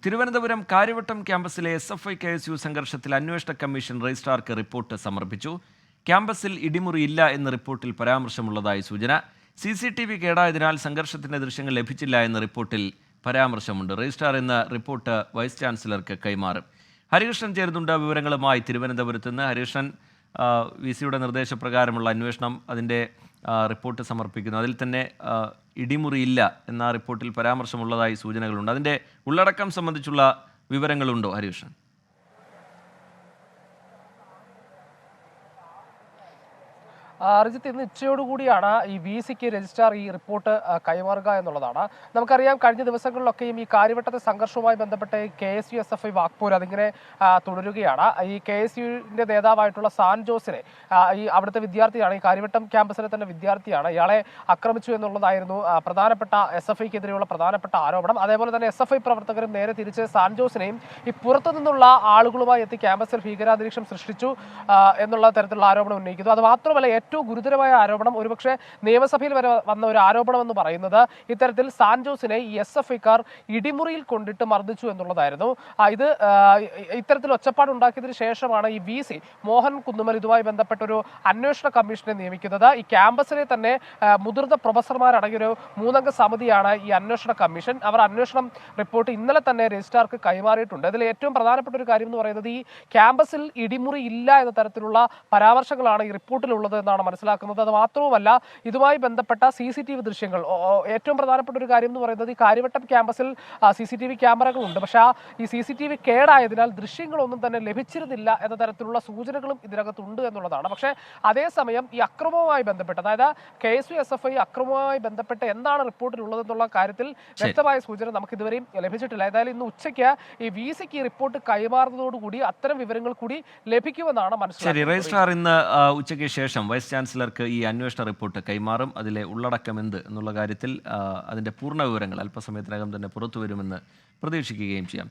Thiruvananthapuram Karyavattom ക്യാമ്പസിലെ SFI KSU സംഘർഷത്തിൽ അന്വേഷണ commission രജിസ്ട്രാർക്ക് report സമർപ്പിച്ചു. ക്യാമ്പസിൽ ഇടിമുറിയില്ല എന്ന റിപ്പോർട്ടിൽ പരാമർശമുള്ളതായി സൂചന. CCTV കേടായതിനാൽ സംഘർഷത്തിന്റെ ദൃശ്യങ്ങൾ ലഭിച്ചില്ല എന്ന റിപ്പോർട്ടിൽ പരാമർശമുണ്ട്. രജിസ്ട്രാർ എന്ന റിപ്പോർട്ട് വൈസ് ചാൻസലർക്ക് കൈമാറും. ഹരികൃഷ്ണൻ ചേരുന്നുണ്ട് വിവരങ്ങളുമായി തിരുവനന്തപുരത്ത് നിന്ന്. ഹരികൃഷ്ണൻ, VC-യുടെ നിർദ്ദേശപ്രകാരമുള്ള അന്വേഷണം അതിൻ്റെ റിപ്പോർട്ട് സമർപ്പിക്കുന്നു. അതിൽ തന്നെ ഇടിമുറിയില്ല എന്ന റിപ്പോർട്ടിൽ പരാമർശമുള്ളതായി സൂചനകളുണ്ട്. അതിൻ്റെ ഉള്ളടക്കം സംബന്ധിച്ചുള്ള വിവരങ്ങളുണ്ടോ ഹരികൃഷ്ണൻ? റിജിത്ത്, ഇന്ന് ഉച്ചയോടുകൂടിയാണ് ഈ VC-ക്ക് രജിസ്ട്രാർ ഈ റിപ്പോർട്ട് കൈമാറുക എന്നുള്ളതാണ്. നമുക്കറിയാം, കഴിഞ്ഞ ദിവസങ്ങളിലൊക്കെയും ഈ കാര്യവട്ടത്തെ സംഘർഷവുമായി ബന്ധപ്പെട്ട് KSU SFI വാക്പോര് അതിങ്ങനെ തുടരുകയാണ്. ഈ KSU-ന്റെ നേതാവായിട്ടുള്ള സാൻ ജോസിനെ, ഈ അവിടുത്തെ വിദ്യാർത്ഥിയാണ്, ഈ കാര്യവട്ടം ക്യാമ്പസിലെ തന്നെ വിദ്യാർത്ഥിയാണ്, ഇയാളെ ആക്രമിച്ചു എന്നുള്ളതായിരുന്നു പ്രധാനപ്പെട്ട SFI-ക്കെതിരെയുള്ള പ്രധാനപ്പെട്ട ആരോപണം. അതേപോലെ തന്നെ SFI പ്രവർത്തകരും നേരെ തിരിച്ച് സാൻ ജോസിനെയും ഈ പുറത്തു നിന്നുള്ള ആളുകളുമായി എത്തി ക്യാമ്പസിൽ ഭീകരാന്തരീക്ഷം സൃഷ്ടിച്ചു എന്നുള്ള തരത്തിലുള്ള ആരോപണം ഉന്നയിക്കുന്നു. അത് മാത്രമല്ല, ഏറ്റവും ഗുരുതരമായ ആരോപണം, ഒരുപക്ഷെ നിയമസഭയിൽ വരെ വന്ന ഒരു ആരോപണം എന്ന് പറയുന്നത് ഇത്തരത്തിൽ സാൻ ജോസിനെ ഈ SFI-ക്കാർ ഇടിമുറിയിൽ കൊണ്ടിട്ട് മർദ്ദിച്ചു എന്നുള്ളതായിരുന്നു. ഇത് ഇത്തരത്തിൽ ഒച്ചപ്പാടുണ്ടാക്കിയതിനു ശേഷമാണ് ഈ VC മോഹൻ കുന്നുമൽ ഇതുമായി ബന്ധപ്പെട്ട ഒരു അന്വേഷണ കമ്മീഷനെ നിയമിക്കുന്നത്. ഈ ക്യാമ്പസിലെ തന്നെ മുതിർന്ന പ്രൊഫസർമാരടങ്ങിയൊരു 3-അംഗ സമിതിയാണ് ഈ അന്വേഷണ കമ്മീഷൻ. അവർ അന്വേഷണം റിപ്പോർട്ട് ഇന്നലെ തന്നെ രജിസ്ട്രാർക്ക് കൈമാറിയിട്ടുണ്ട്. ഇതിൽ ഏറ്റവും പ്രധാനപ്പെട്ട ഒരു കാര്യം എന്ന് പറയുന്നത്, ഈ ക്യാമ്പസിൽ ഇടിമുറി ഇല്ല എന്ന തരത്തിലുള്ള പരാമർശങ്ങളാണ് ഈ റിപ്പോർട്ടിലുള്ളത് എന്നാണ് മനസ്സിലാക്കുന്നത്. അത് മാത്രവുമല്ല, ഇതുമായി ബന്ധപ്പെട്ട CCTV ദൃശ്യങ്ങൾ, ഏറ്റവും പ്രധാനപ്പെട്ട ഒരു കാര്യം എന്ന് പറയുന്നത്, ഈ കാര്യവട്ടം ക്യാമ്പസിൽ CCTV ക്യാമറകളുണ്ട്. പക്ഷേ ഈ CCTV കേടായതിനാൽ ദൃശ്യങ്ങളൊന്നും തന്നെ ലഭിച്ചിരുന്നില്ല എന്ന തരത്തിലുള്ള സൂചനകളും ഇതിനകത്തുണ്ട് എന്നുള്ളതാണ്. പക്ഷേ അതേസമയം ഈ അക്രമവുമായി ബന്ധപ്പെട്ട്, അതായത് KSU SFI അക്രമവുമായി ബന്ധപ്പെട്ട് എന്താണ് റിപ്പോർട്ടിലുള്ളതെന്നുള്ള കാര്യത്തിൽ വ്യക്തമായ സൂചന നമുക്ക് ഇതുവരെയും ലഭിച്ചിട്ടില്ല. ഏതായാലും ഇന്ന് ഉച്ചയ്ക്ക് ഈ VC-ക്ക് റിപ്പോർട്ട് കൈമാറുന്നതോടുകൂടി അത്തരം വിവരങ്ങൾ കൂടി ലഭിക്കുമെന്നാണ് മനസ്സിലാക്കുന്നത്. രജിസ്ട്രാർ ഇന്ന് ഉച്ചയ്ക്ക് ശേഷം വൈസ് ചാൻസലർക്ക് ഈ അന്വേഷണ റിപ്പോർട്ട് കൈമാറും. അതിലെ ഉള്ളടക്കം എന്ത് എന്നുള്ള കാര്യത്തിൽ അതിൻ്റെ പൂർണ്ണ വിവരങ്ങൾ അല്പസമയത്തിനകം തന്നെ പുറത്തു വരുമെന്ന് പ്രതീക്ഷിക്കുകയും ചെയ്യാം.